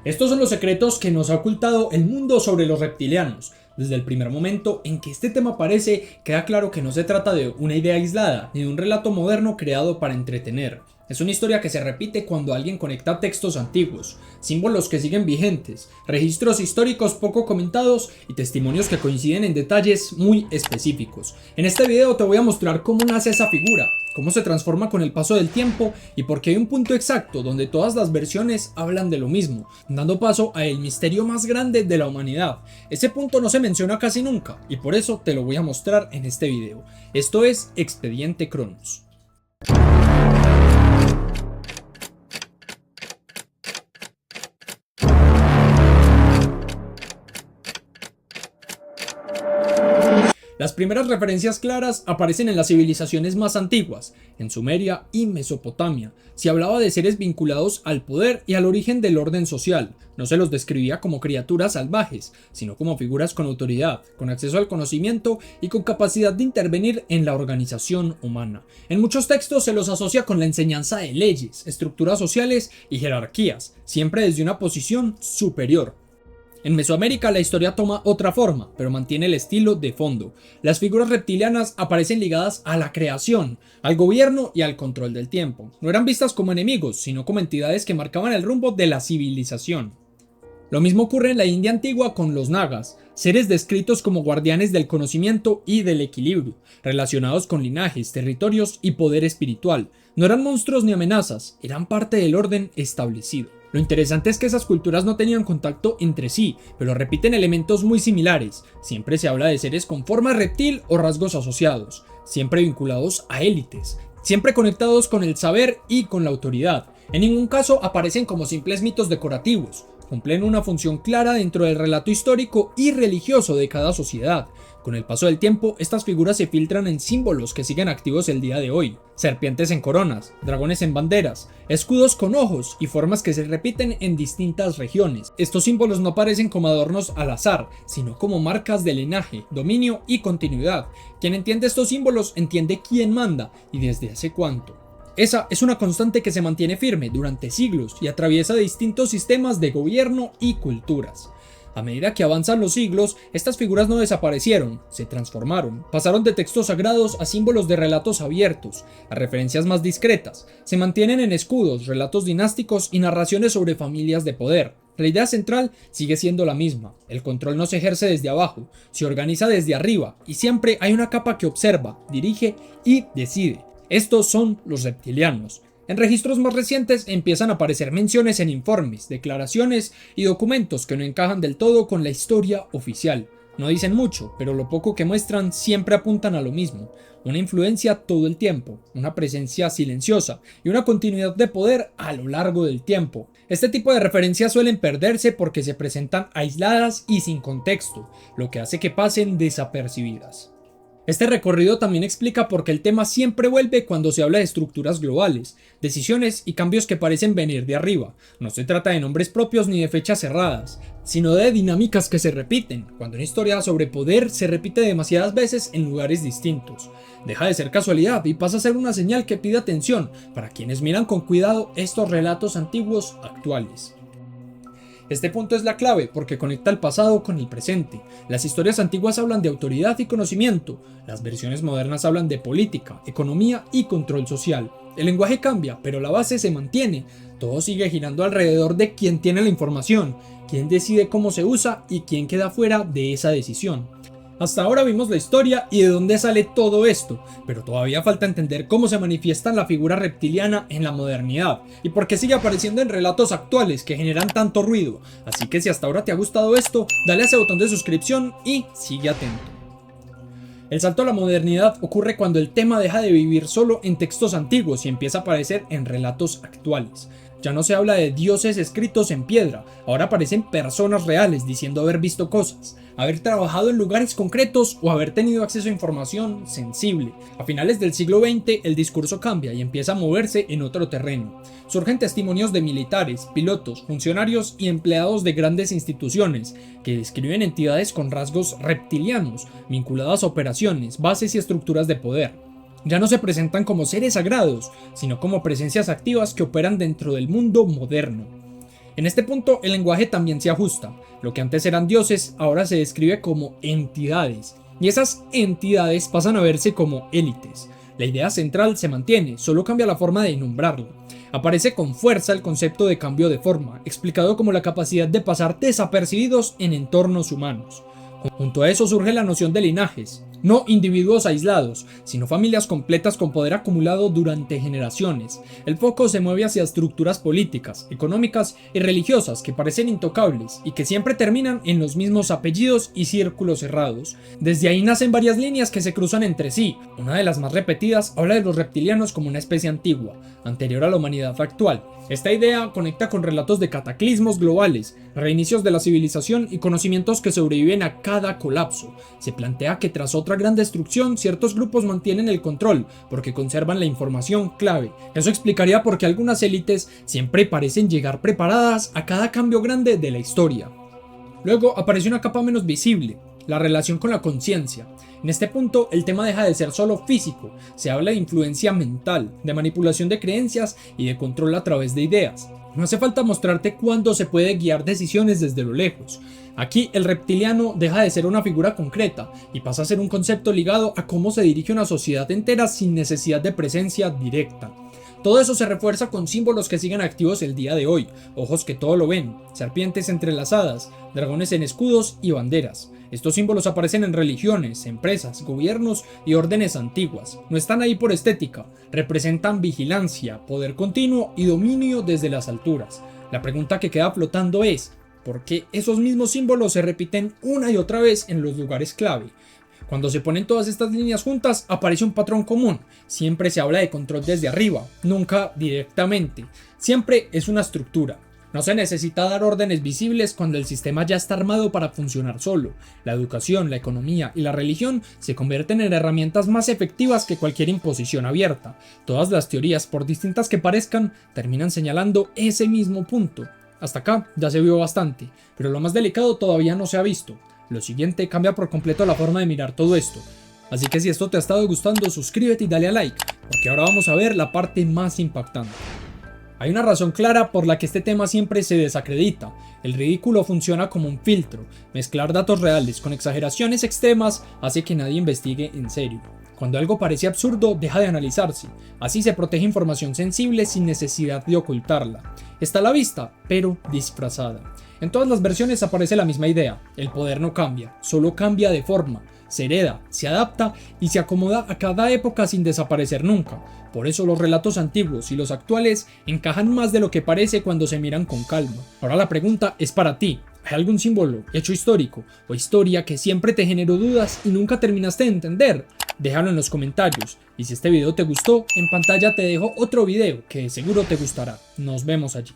Estos son los secretos que nos ha ocultado el mundo sobre los reptilianos. Desde el primer momento en que este tema aparece, queda claro que no se trata de una idea aislada, ni de un relato moderno creado para entretener. Es una historia que se repite cuando alguien conecta textos antiguos, símbolos que siguen vigentes, registros históricos poco comentados y testimonios que coinciden en detalles muy específicos. En este video te voy a mostrar cómo nace esa figura, cómo se transforma con el paso del tiempo y por qué hay un punto exacto donde todas las versiones hablan de lo mismo, dando paso a el misterio más grande de la humanidad. Ese punto no se menciona casi nunca y por eso te lo voy a mostrar en este video. Esto es Expediente Cronos. Las primeras referencias claras aparecen en las civilizaciones más antiguas, en Sumeria y Mesopotamia. Se hablaba de seres vinculados al poder y al origen del orden social. No se los describía como criaturas salvajes, sino como figuras con autoridad, con acceso al conocimiento y con capacidad de intervenir en la organización humana. En muchos textos se los asocia con la enseñanza de leyes, estructuras sociales y jerarquías, siempre desde una posición superior. En Mesoamérica la historia toma otra forma, pero mantiene el estilo de fondo. Las figuras reptilianas aparecen ligadas a la creación, al gobierno y al control del tiempo. No eran vistas como enemigos, sino como entidades que marcaban el rumbo de la civilización. Lo mismo ocurre en la India antigua con los nagas, seres descritos como guardianes del conocimiento y del equilibrio, relacionados con linajes, territorios y poder espiritual. No eran monstruos ni amenazas, eran parte del orden establecido. Lo interesante es que esas culturas no tenían contacto entre sí, pero repiten elementos muy similares. Siempre se habla de seres con forma reptil o rasgos asociados, siempre vinculados a élites, siempre conectados con el saber y con la autoridad. En ningún caso aparecen como simples mitos decorativos. Cumplen una función clara dentro del relato histórico y religioso de cada sociedad. Con el paso del tiempo, estas figuras se filtran en símbolos que siguen activos el día de hoy. Serpientes en coronas, dragones en banderas, escudos con ojos y formas que se repiten en distintas regiones. Estos símbolos no aparecen como adornos al azar, sino como marcas de linaje, dominio y continuidad. Quien entiende estos símbolos entiende quién manda y desde hace cuánto. Esa es una constante que se mantiene firme durante siglos y atraviesa distintos sistemas de gobierno y culturas. A medida que avanzan los siglos, estas figuras no desaparecieron, se transformaron, pasaron de textos sagrados a símbolos de relatos abiertos, a referencias más discretas, se mantienen en escudos, relatos dinásticos y narraciones sobre familias de poder. La idea central sigue siendo la misma, el control no se ejerce desde abajo, se organiza desde arriba y siempre hay una capa que observa, dirige y decide. Estos son los reptilianos. En registros más recientes empiezan a aparecer menciones en informes, declaraciones y documentos que no encajan del todo con la historia oficial. No dicen mucho, pero lo poco que muestran siempre apuntan a lo mismo. Una influencia todo el tiempo, una presencia silenciosa y una continuidad de poder a lo largo del tiempo. Este tipo de referencias suelen perderse porque se presentan aisladas y sin contexto, lo que hace que pasen desapercibidas. Este recorrido también explica por qué el tema siempre vuelve cuando se habla de estructuras globales, decisiones y cambios que parecen venir de arriba. No se trata de nombres propios ni de fechas cerradas, sino de dinámicas que se repiten, cuando una historia sobre poder se repite demasiadas veces en lugares distintos. Deja de ser casualidad y pasa a ser una señal que pide atención para quienes miran con cuidado estos relatos antiguos actuales. Este punto es la clave porque conecta el pasado con el presente. Las historias antiguas hablan de autoridad y conocimiento, las versiones modernas hablan de política, economía y control social. El lenguaje cambia, pero la base se mantiene. Todo sigue girando alrededor de quién tiene la información, quién decide cómo se usa y quién queda fuera de esa decisión. Hasta ahora vimos la historia y de dónde sale todo esto, pero todavía falta entender cómo se manifiesta la figura reptiliana en la modernidad y por qué sigue apareciendo en relatos actuales que generan tanto ruido. Así que si hasta ahora te ha gustado esto, dale a ese botón de suscripción y sigue atento. El salto a la modernidad ocurre cuando el tema deja de vivir solo en textos antiguos y empieza a aparecer en relatos actuales. Ya no se habla de dioses escritos en piedra, ahora aparecen personas reales diciendo haber visto cosas, haber trabajado en lugares concretos o haber tenido acceso a información sensible. A finales del siglo XX el discurso cambia y empieza a moverse en otro terreno. Surgen testimonios de militares, pilotos, funcionarios y empleados de grandes instituciones que describen entidades con rasgos reptilianos, vinculadas a operaciones, bases y estructuras de poder. Ya no se presentan como seres sagrados, sino como presencias activas que operan dentro del mundo moderno. En este punto el lenguaje también se ajusta. Lo que antes eran dioses ahora se describe como entidades, y esas entidades pasan a verse como élites. La idea central se mantiene, solo cambia la forma de nombrarlo. Aparece con fuerza el concepto de cambio de forma, explicado como la capacidad de pasar desapercibidos en entornos humanos. Junto a eso surge la noción de linajes, no individuos aislados, sino familias completas con poder acumulado durante generaciones. El foco se mueve hacia estructuras políticas, económicas y religiosas que parecen intocables y que siempre terminan en los mismos apellidos y círculos cerrados. Desde ahí nacen varias líneas que se cruzan entre sí. Una de las más repetidas habla de los reptilianos como una especie antigua, anterior a la humanidad actual. Esta idea conecta con relatos de cataclismos globales, reinicios de la civilización y conocimientos que sobreviven a cada colapso. Se plantea que tras otra gran destrucción, ciertos grupos mantienen el control porque conservan la información clave. Eso explicaría por qué algunas élites siempre parecen llegar preparadas a cada cambio grande de la historia. Luego aparece una capa menos visible, la relación con la conciencia. En este punto, el tema deja de ser solo físico, se habla de influencia mental, de manipulación de creencias y de control a través de ideas. No hace falta mostrarte cuándo se puede guiar decisiones desde lo lejos. Aquí el reptiliano deja de ser una figura concreta y pasa a ser un concepto ligado a cómo se dirige una sociedad entera sin necesidad de presencia directa. Todo eso se refuerza con símbolos que siguen activos el día de hoy: ojos que todo lo ven, serpientes entrelazadas, dragones en escudos y banderas. Estos símbolos aparecen en religiones, empresas, gobiernos y órdenes antiguas. No están ahí por estética, representan vigilancia, poder continuo y dominio desde las alturas. La pregunta que queda flotando es: ¿por qué esos mismos símbolos se repiten una y otra vez en los lugares clave? Cuando se ponen todas estas líneas juntas, aparece un patrón común. Siempre se habla de control desde arriba, nunca directamente. Siempre es una estructura. No se necesita dar órdenes visibles cuando el sistema ya está armado para funcionar solo. La educación, la economía y la religión se convierten en herramientas más efectivas que cualquier imposición abierta. Todas las teorías, por distintas que parezcan, terminan señalando ese mismo punto. Hasta acá ya se vio bastante, pero lo más delicado todavía no se ha visto. Lo siguiente cambia por completo la forma de mirar todo esto. Así que si esto te ha estado gustando, suscríbete y dale a like, porque ahora vamos a ver la parte más impactante. Hay una razón clara por la que este tema siempre se desacredita. El ridículo funciona como un filtro. Mezclar datos reales con exageraciones extremas hace que nadie investigue en serio. Cuando algo parece absurdo, deja de analizarse. Así se protege información sensible sin necesidad de ocultarla. Está a la vista, pero disfrazada. En todas las versiones aparece la misma idea: el poder no cambia, solo cambia de forma, se hereda, se adapta y se acomoda a cada época sin desaparecer nunca. Por eso los relatos antiguos y los actuales encajan más de lo que parece cuando se miran con calma. Ahora la pregunta es para ti: ¿hay algún símbolo, hecho histórico o historia que siempre te generó dudas y nunca terminaste de entender? Déjalo en los comentarios, y si este video te gustó, en pantalla te dejo otro video que seguro te gustará. Nos vemos allí.